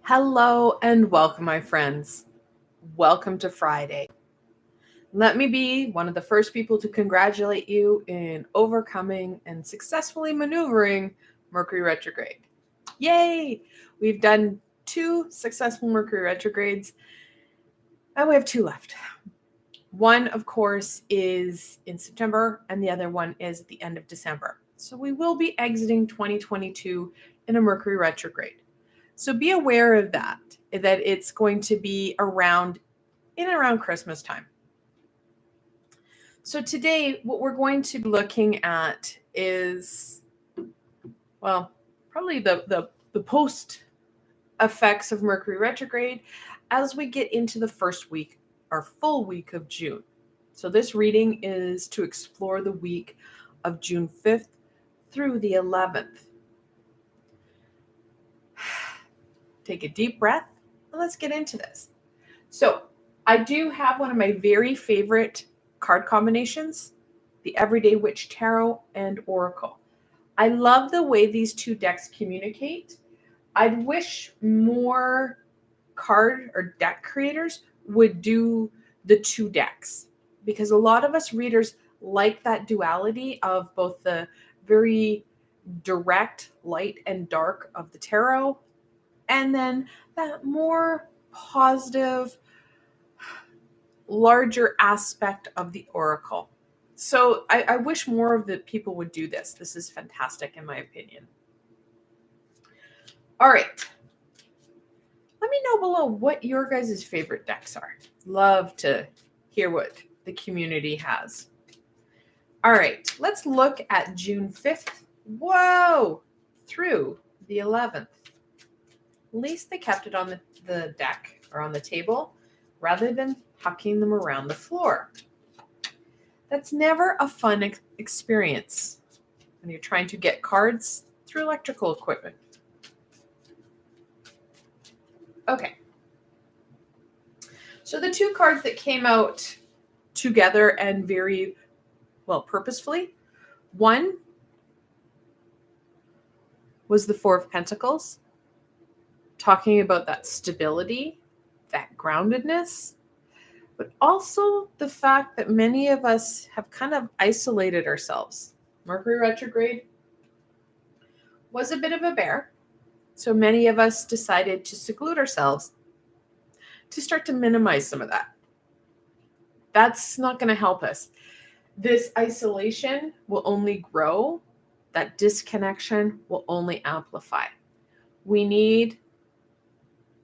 Hello and welcome, my friends. Welcome to Friday. Let me be one of the first people to congratulate you in overcoming and successfully maneuvering Mercury retrograde. Yay! We've done 2 successful Mercury retrogrades, and we have 2 left. One, of course, is in September, and the other one is at the end of December. So we will be exiting 2022 in a Mercury retrograde. So be aware of that it's going to be around Christmas time. So today, what we're going to be looking at is, probably the post effects of Mercury retrograde as we get into the first week, our full week of June. So this reading is to explore the week of June 5th through the 11th. Take a deep breath and let's get into this. So I do have one of my very favorite card combinations, the Everyday Witch Tarot and Oracle. I love the way these 2 decks communicate. I'd wish more card or deck creators would do the 2 decks, because a lot of us readers like that duality of both the very direct light and dark of the tarot, and then that more positive, larger aspect of the oracle. So I wish more of the people would do this. This is fantastic in my opinion. All right. Let me know below what your guys' favorite decks are. Love to hear what the community has. All right, let's look at June 5th. Whoa! Through the 11th. At least they kept it on the deck or on the table rather than hucking them around the floor. That's never a fun experience when you're trying to get cards through electrical equipment. Okay. So the 2 cards that came out together and very purposefully, one was the 4 of Pentacles, talking about that stability, that groundedness, but also the fact that many of us have kind of isolated ourselves. Mercury retrograde was a bit of a bear, so many of us decided to seclude ourselves to start to minimize some of that. That's not going to help us. This isolation will only grow. That disconnection will only amplify. We need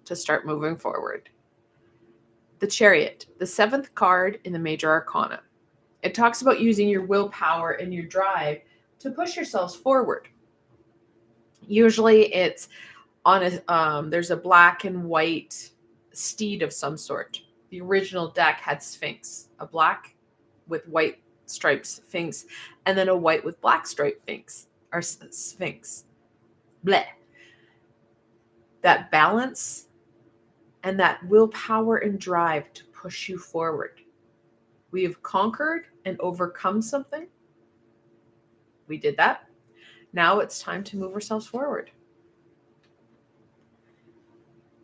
to start moving forward. The Chariot, the 7th card in the Major Arcana. It talks about using your willpower and your drive to push yourselves forward. Usually it's on there's a black and white steed of some sort. The original deck had Sphinx, a black with white stripes Sphinx, and then a white with black stripe Sphinx, or Sphinx. Bleh. That balance and that willpower and drive to push you forward. We have conquered and overcome something. We did that. Now it's time to move ourselves forward.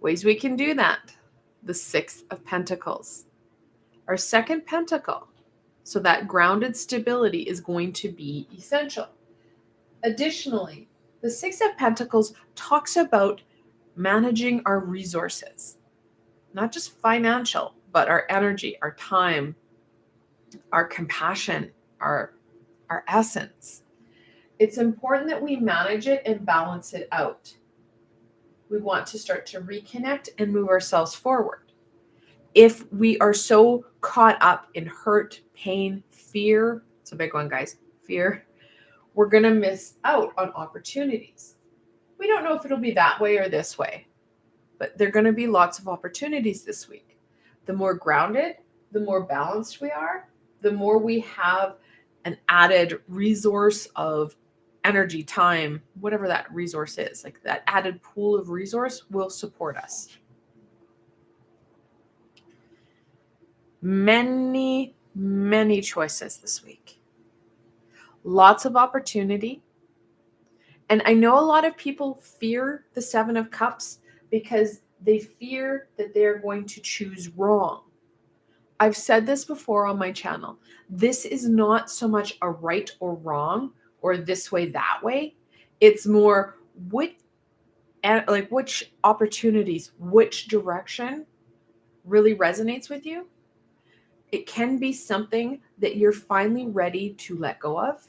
Ways we can do that. The 6 of Pentacles. Our 2nd pentacle. So that grounded stability is going to be essential. Additionally, the 6 of Pentacles talks about managing our resources. Not just financial, but our energy, our time, our compassion, our essence. It's important that we manage it and balance it out. We want to start to reconnect and move ourselves forward. If we are so caught up in hurt, pain, fear, it's a big one, guys, fear, we're going to miss out on opportunities. We don't know if it'll be that way or this way, but there are going to be lots of opportunities this week. The more grounded, the more balanced we are, the more we have an added resource of energy, time, whatever that resource is, like that added pool of resource will support us. Many, many choices this week. Lots of opportunity. And I know a lot of people fear the 7 of Cups because They fear that they're going to choose wrong. I've said this before on my channel. This is not so much a right or wrong or this way, that way. It's more which opportunities, which direction really resonates with you. It can be something that you're finally ready to let go of,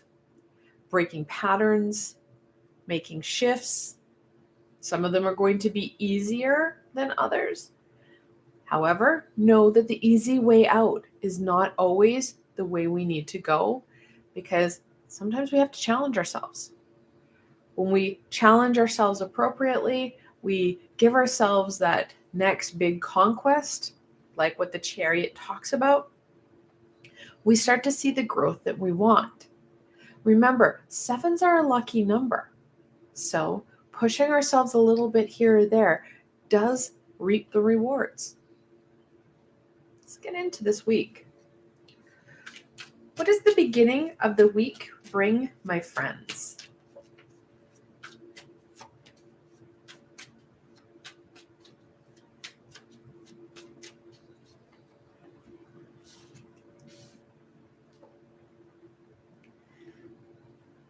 breaking patterns, making shifts. Some of them are going to be easier than others. However, know that the easy way out is not always the way we need to go, because sometimes we have to challenge ourselves. When we challenge ourselves appropriately, we give ourselves that next big conquest, like what the chariot talks about, we start to see the growth that we want. Remember, 7s are a lucky number. So pushing ourselves a little bit here or there does reap the rewards. Let's get into this week. What does the beginning of the week bring, my friends?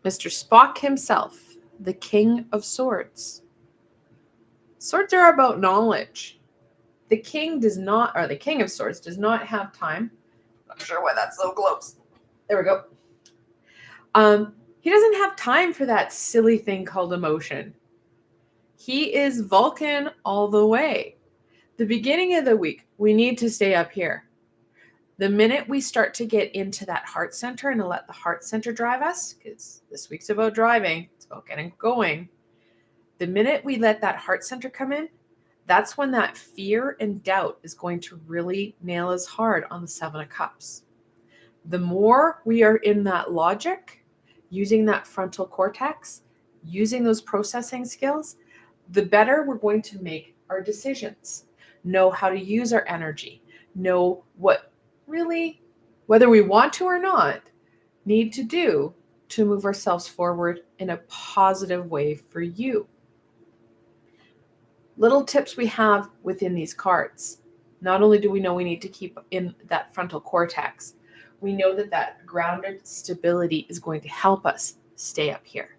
Mr. Spock himself, the King of Swords. Swords are about knowledge. The King of Swords does not have time. Not sure why that's so close. There we go. He doesn't have time for that silly thing called emotion. He is Vulcan all the way. The beginning of the week, we need to stay up here. The minute we start to get into that heart center and to let the heart center drive us, because this week's about driving, it's about getting going. The minute we let that heart center come in, that's when that fear and doubt is going to really nail us hard on the 7 of Cups. The more we are in that logic, using that frontal cortex, using those processing skills, the better we're going to make our decisions, know how to use our energy, know what really, whether we want to or not, need to do to move ourselves forward in a positive way for you. Little tips we have within these cards. Not only do we know we need to keep in that frontal cortex, we know that that grounded stability is going to help us stay up here.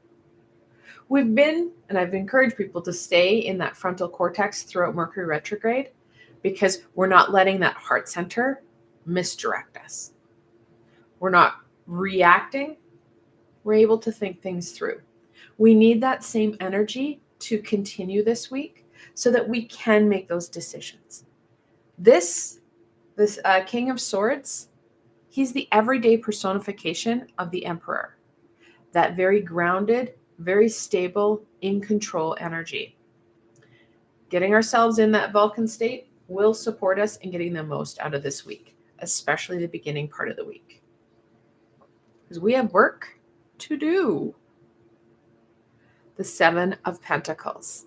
I've encouraged people to stay in that frontal cortex throughout Mercury retrograde, because we're not letting that heart center misdirect us. We're not reacting. We're able to think things through. We need that same energy to continue this week so that we can make those decisions. This King of Swords, he's the everyday personification of the Emperor. That very grounded, very stable, in control energy. Getting ourselves in that Vulcan state will support us in getting the most out of this week, especially the beginning part of the week, because we have work to do. The 7 of Pentacles.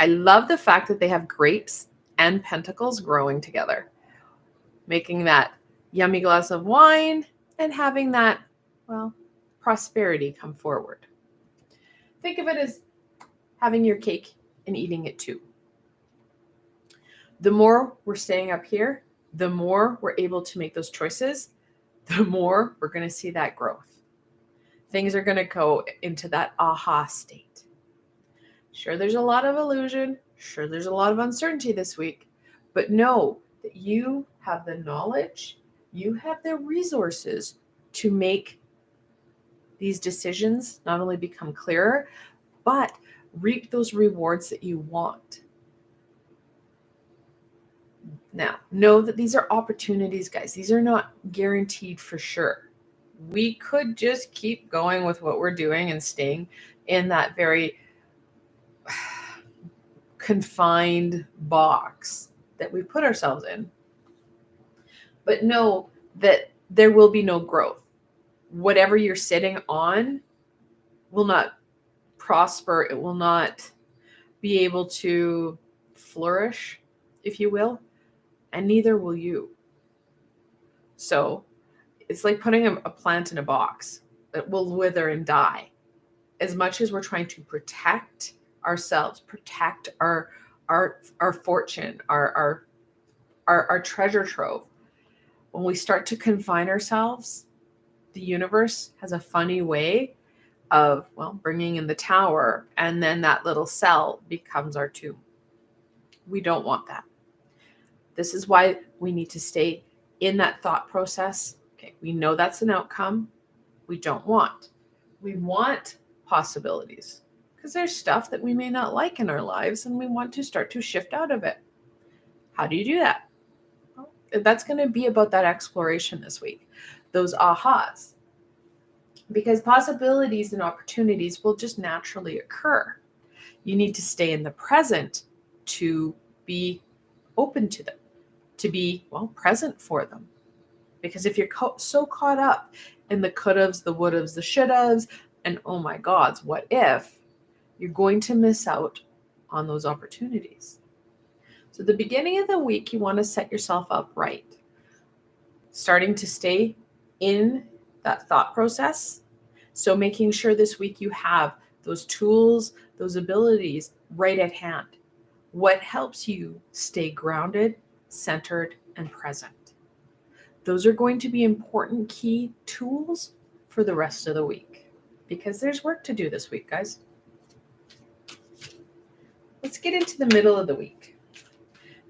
I love the fact that they have grapes and pentacles growing together, making that yummy glass of wine and having that, prosperity come forward. Think of it as having your cake and eating it too. The more we're staying up here, the more we're able to make those choices, the more we're going to see that growth. Things are going to go into that aha state. Sure, there's a lot of illusion. Sure, there's a lot of uncertainty this week. But know that you have the knowledge, you have the resources to make these decisions not only become clearer, but reap those rewards that you want. Now, know that these are opportunities, guys. These are not guaranteed for sure. We could just keep going with what we're doing and staying in that very confined box that we put ourselves in. But know that there will be no growth. Whatever you're sitting on will not prosper. It will not be able to flourish, if you will, and neither will you. So it's like putting a plant in a box that will wither and die. As much as we're trying to protect ourselves, protect our our fortune, our treasure trove. When we start to confine ourselves, the universe has a funny way of, well, bringing in the tower, and then that little cell becomes our tomb. We don't want that. This is why we need to stay in that thought process. Okay, we know that's an outcome we don't want. We want possibilities because there's stuff that we may not like in our lives and we want to start to shift out of it. How do you do that? Well, that's going to be about that exploration this week, those ahas, because possibilities and opportunities will just naturally occur. You need to stay in the present to be open to them, to be, well, present for them. Because if you're so caught up in the could-haves, the would-haves, the should-haves, and oh my gods, what if, you're going to miss out on those opportunities. So the beginning of the week, you want to set yourself up right. Starting to stay in that thought process. So making sure this week you have those tools, those abilities right at hand. What helps you stay grounded, centered, and present? Those are going to be important key tools for the rest of the week because there's work to do this week, guys. Let's get into the middle of the week.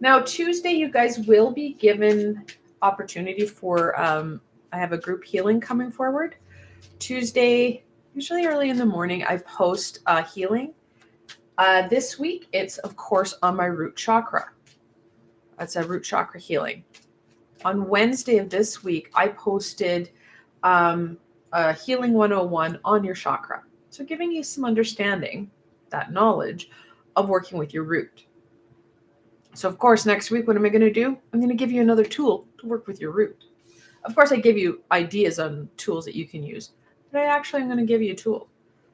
Now, Tuesday, you guys will be given opportunity for, I have a group healing coming forward. Tuesday, usually early in the morning, I post healing. This week, it's, of course, on my root chakra. That's a root chakra healing. On Wednesday of this week, I posted Healing 101 on your chakra. So giving you some understanding, that knowledge of working with your root. So of course, next week, what am I going to do? I'm going to give you another tool to work with your root. Of course, I give you ideas on tools that you can use, but I'm going to give you a tool.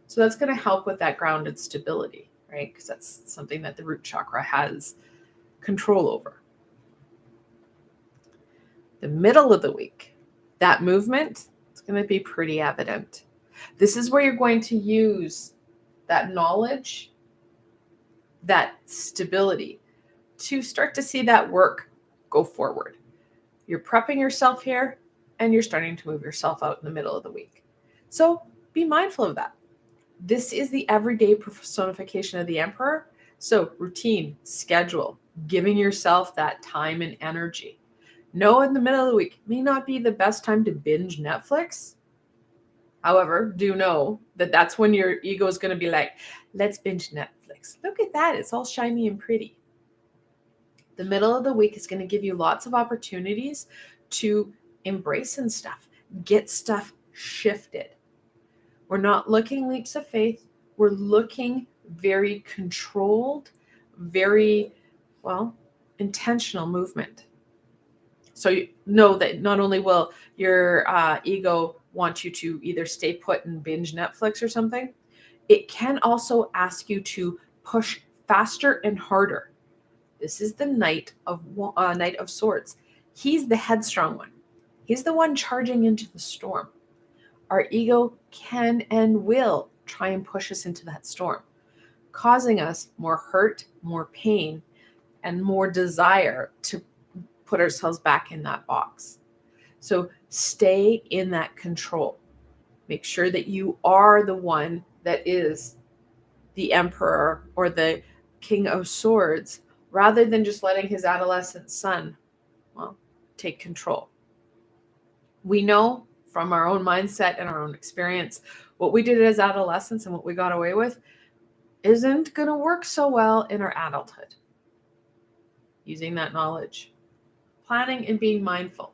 So that's going to help with that grounded stability, right? Because that's something that the root chakra has control over. The middle of the week, that movement is going to be pretty evident. This is where you're going to use that knowledge, that stability to start to see that work go forward. You're prepping yourself here and you're starting to move yourself out in the middle of the week. So be mindful of that. This is the everyday personification of the emperor. So routine, schedule, giving yourself that time and energy. No, in the middle of the week may not be the best time to binge Netflix. However, do know that that's when your ego is going to be like, let's binge Netflix. Look at that. It's all shiny and pretty. The middle of the week is going to give you lots of opportunities to embrace and stuff, get stuff shifted. We're not looking leaps of faith. We're looking very controlled, very, well, intentional movement. So you know that not only will your ego want you to either stay put and binge Netflix or something, it can also ask you to push faster and harder. This is the Knight of Swords. He's the headstrong one. He's the one charging into the storm. Our ego can and will try and push us into that storm, causing us more hurt, more pain, and more desire to put ourselves back in that box. So stay in that control. Make sure that you are the one that is the emperor or the king of swords, rather than just letting his adolescent son, well, take control. We know from our own mindset and our own experience, what we did as adolescents and what we got away with isn't going to work so well in our adulthood. Using that knowledge, planning and being mindful,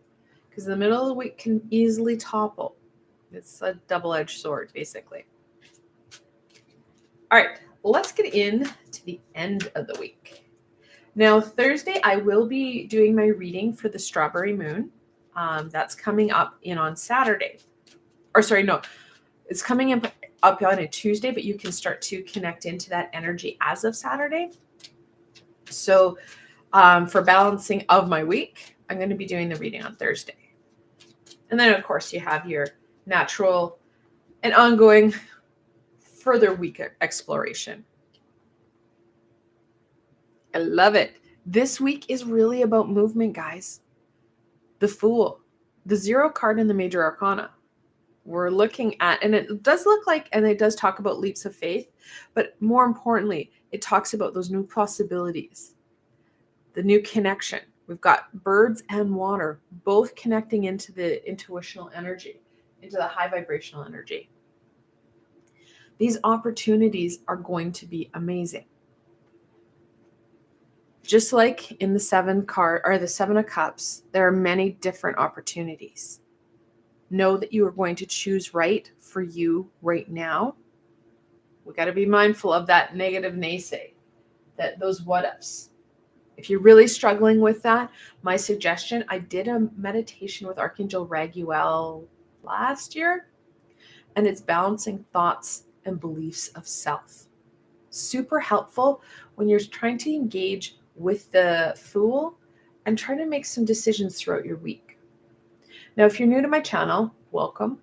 because the middle of the week can easily topple. It's a double-edged sword, basically. All right, let's get in to the end of the week. Now, Thursday, I will be doing my reading for the Strawberry Moon. That's coming up on Saturday. Or sorry, no, it's coming up on a Tuesday, but you can start to connect into that energy as of Saturday. So for balancing of my week, I'm going to be doing the reading on Thursday. And then, of course, you have your natural and ongoing further week exploration. I love it. This week is really about movement, guys. The Fool, the 0 card in the Major Arcana. We're looking at, and it does look like, and it does talk about leaps of faith, but more importantly, it talks about those new possibilities, the new connection. We've got birds and water both connecting into the intuitional energy, into the high vibrational energy. These opportunities are going to be amazing. Just like in the 7 card or the 7 of Cups, there are many different opportunities. Know that you are going to choose right for you right now. We got to be mindful of that negative naysay, that those what ifs. If you're really struggling with that, my suggestion, I did a meditation with Archangel Raguel last year, and it's balancing thoughts and beliefs of self. Super helpful when you're trying to engage with the Fool and try to make some decisions throughout your week. Now, if you're new to my channel, welcome.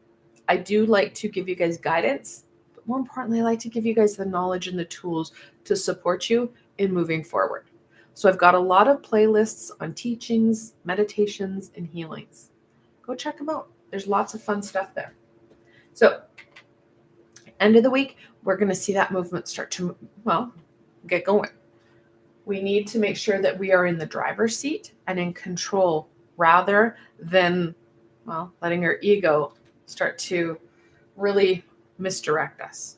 I do like to give you guys guidance, but more importantly, I like to give you guys the knowledge and the tools to support you in moving forward. So I've got a lot of playlists on teachings, meditations, and healings. Go check them out. There's lots of fun stuff there. So end of the week, we're going to see that movement start to, get going. We need to make sure that we are in the driver's seat and in control rather than, letting our ego start to really misdirect us.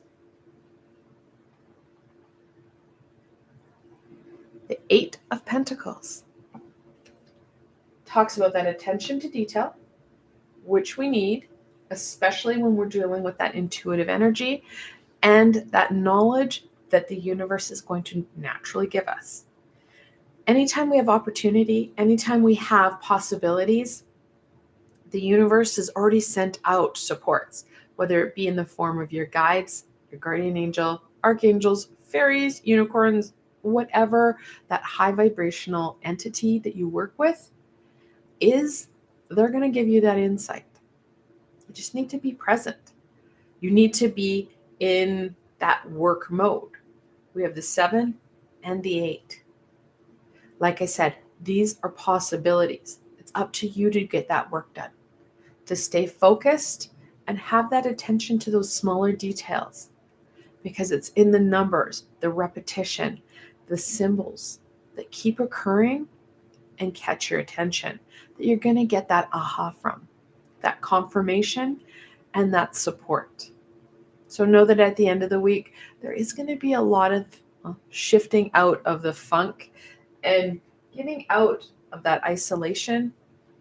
The 8 of Pentacles talks about that attention to detail, which we need, especially when we're dealing with that intuitive energy and that knowledge that the universe is going to naturally give us. Anytime we have opportunity, anytime we have possibilities, the universe has already sent out supports, whether it be in the form of your guides, your guardian angel, archangels, fairies, unicorns, whatever that high vibrational entity that you work with is, they're going to give you that insight. You just need to be present. You need to be in that work mode. We have the 7 and the 8. Like I said, these are possibilities. It's up to you to get that work done, to stay focused and have that attention to those smaller details, because it's in the numbers, the repetition, the symbols that keep occurring and catch your attention that you're going to get that aha from, that confirmation and that support. So know that at the end of the week, there is going to be a lot of shifting out of the funk and getting out of that isolation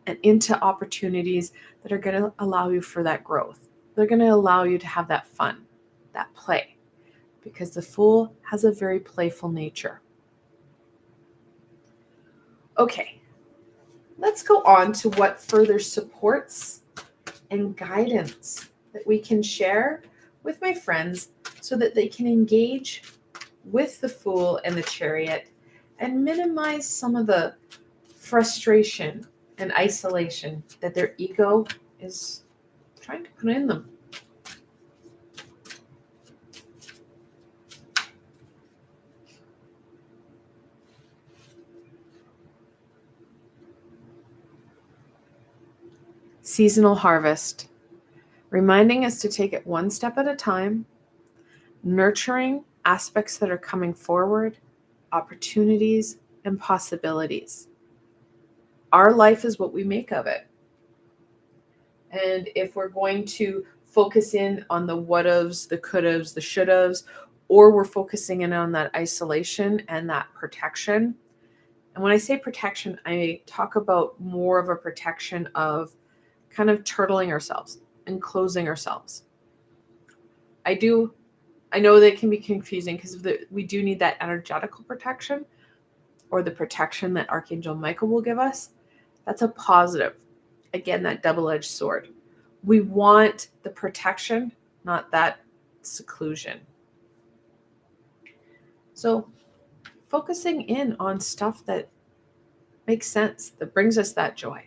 and into opportunities that are going to allow you for that growth. They're going to allow you to have that fun, that play, because the Fool has a very playful nature. Okay, let's go on to what further supports and guidance that we can share with my friends so that they can engage with the Fool and the Chariot and minimize some of the frustration and isolation that their ego is trying to put in them. Seasonal harvest, reminding us to take it one step at a time, nurturing aspects that are coming forward, opportunities and possibilities. Our life is what we make of it. And if we're going to focus in on the what-ofs, the could-ofs, the should-ofs, or we're focusing in on that isolation and that protection. And when I say protection, I talk about more of a protection of kind of turtling ourselves and closing ourselves. I know that it can be confusing because we do need that energetical protection, or the protection that Archangel Michael will give us. That's a positive. Again, that double-edged sword. We want the protection, not that seclusion. So focusing in on stuff that makes sense, that brings us that joy,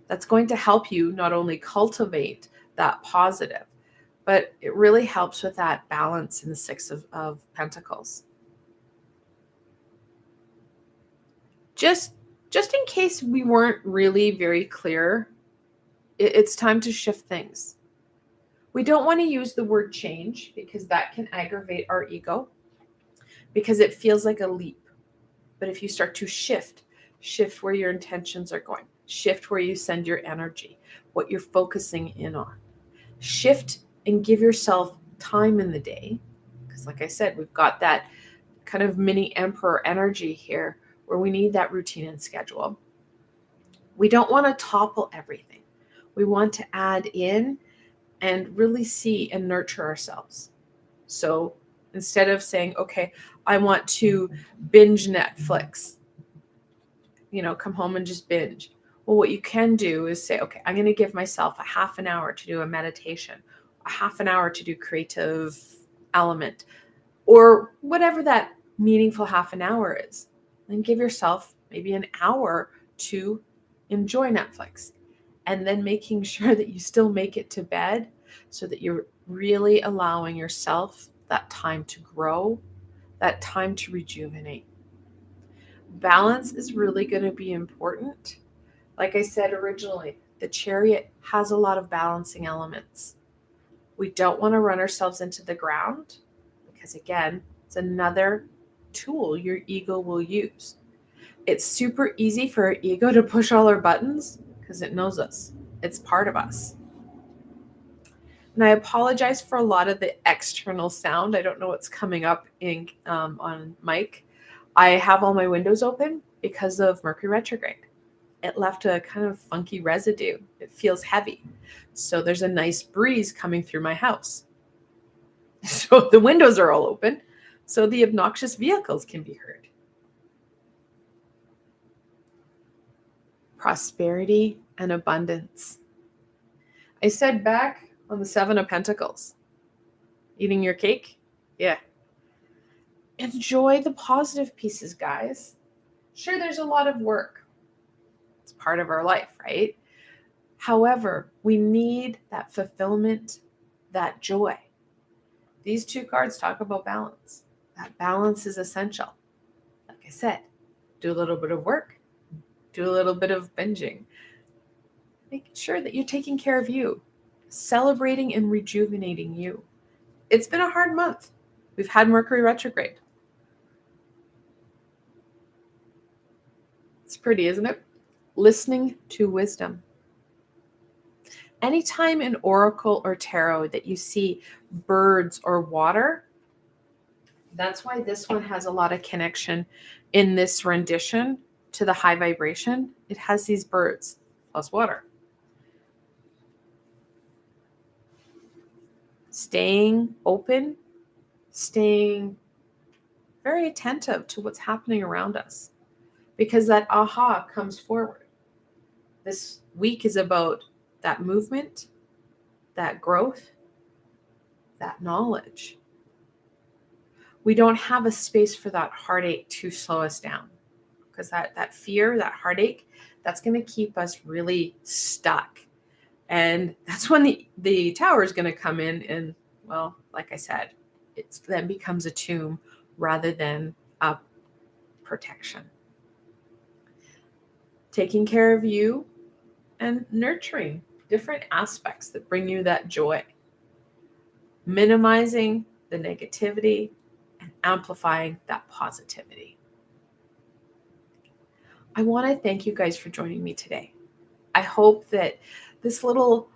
that's going to help you not only cultivate that positive, but it really helps with that balance in the 6 of Pentacles. just in case we weren't really very clear, it's time to shift things. We don't want to use the word change because that can aggravate our ego because it feels like a leap. But if you start to shift where your intentions are going, shift where you send your energy, what you're focusing in on, shift and give yourself time in the day. Because like I said, we've got that kind of mini emperor energy here where we need that routine and schedule. We don't want to topple everything. We want to add in and really see and nurture ourselves. So instead of saying, okay, I want to binge Netflix, come home and just binge. Well, what you can do is say, okay, I'm going to give myself a half an hour to do a meditation, a half an hour to do creative element, or whatever that meaningful half an hour is. Then give yourself maybe an hour to enjoy Netflix, and then making sure that you still make it to bed so that you're really allowing yourself that time to grow, that time to rejuvenate. Balance is really going to be important. Like I said originally, the Chariot has a lot of balancing elements. We don't want to run ourselves into the ground because, again, it's another tool your ego will use. It's super easy for our ego to push all our buttons because it knows us. It's part of us. And I apologize for a lot of the external sound. I don't know what's coming up on mic. I have all my windows open because of Mercury retrograde. It left a kind of funky residue. It feels heavy. So there's a nice breeze coming through my house. So the windows are all open so the obnoxious vehicles can be heard. Prosperity and abundance. I said back on the 7 of Pentacles, eating your cake? Yeah. Enjoy the positive pieces, guys. Sure, there's a lot of work. It's part of our life, right? However, we need that fulfillment, that joy. These 2 cards talk about balance. That balance is essential. Like I said, do a little bit of work, do a little bit of binging. Making sure that you're taking care of you, celebrating and rejuvenating you. It's been a hard month. We've had Mercury retrograde. It's pretty, isn't it? Listening to wisdom. Anytime in oracle or tarot that you see birds or water, that's why this one has a lot of connection in this rendition to the high vibration. It has these birds plus water. Staying open, staying very attentive to what's happening around us, because that aha comes forward. This week is about that movement, that growth, that knowledge. We don't have a space for that heartache to slow us down, because that fear, that heartache, that's going to keep us really stuck. And that's when the tower is going to come in and, well, like I said, it then becomes a tomb rather than a protection. Taking care of you and nurturing different aspects that bring you that joy. Minimizing the negativity and amplifying that positivity. I want to thank you guys for joining me today. I hope that this little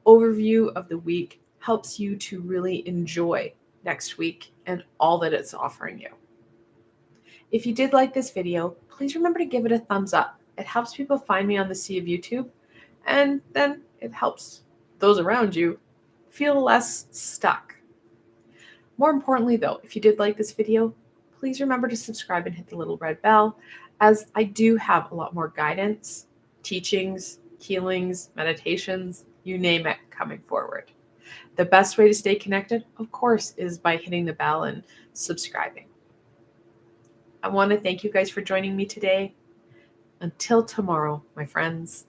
overview of the week helps you to really enjoy next week and all that it's offering you. If you did like this video, please remember to give it a thumbs up. It helps people find me on the sea of YouTube, and then it helps those around you feel less stuck. More importantly, though, if you did like this video, please remember to subscribe and hit the little red bell, as I do have a lot more guidance, teachings, healings, meditations, you name it, coming forward. The best way to stay connected, of course, is by hitting the bell and subscribing. I want to thank you guys for joining me today. Until tomorrow, my friends.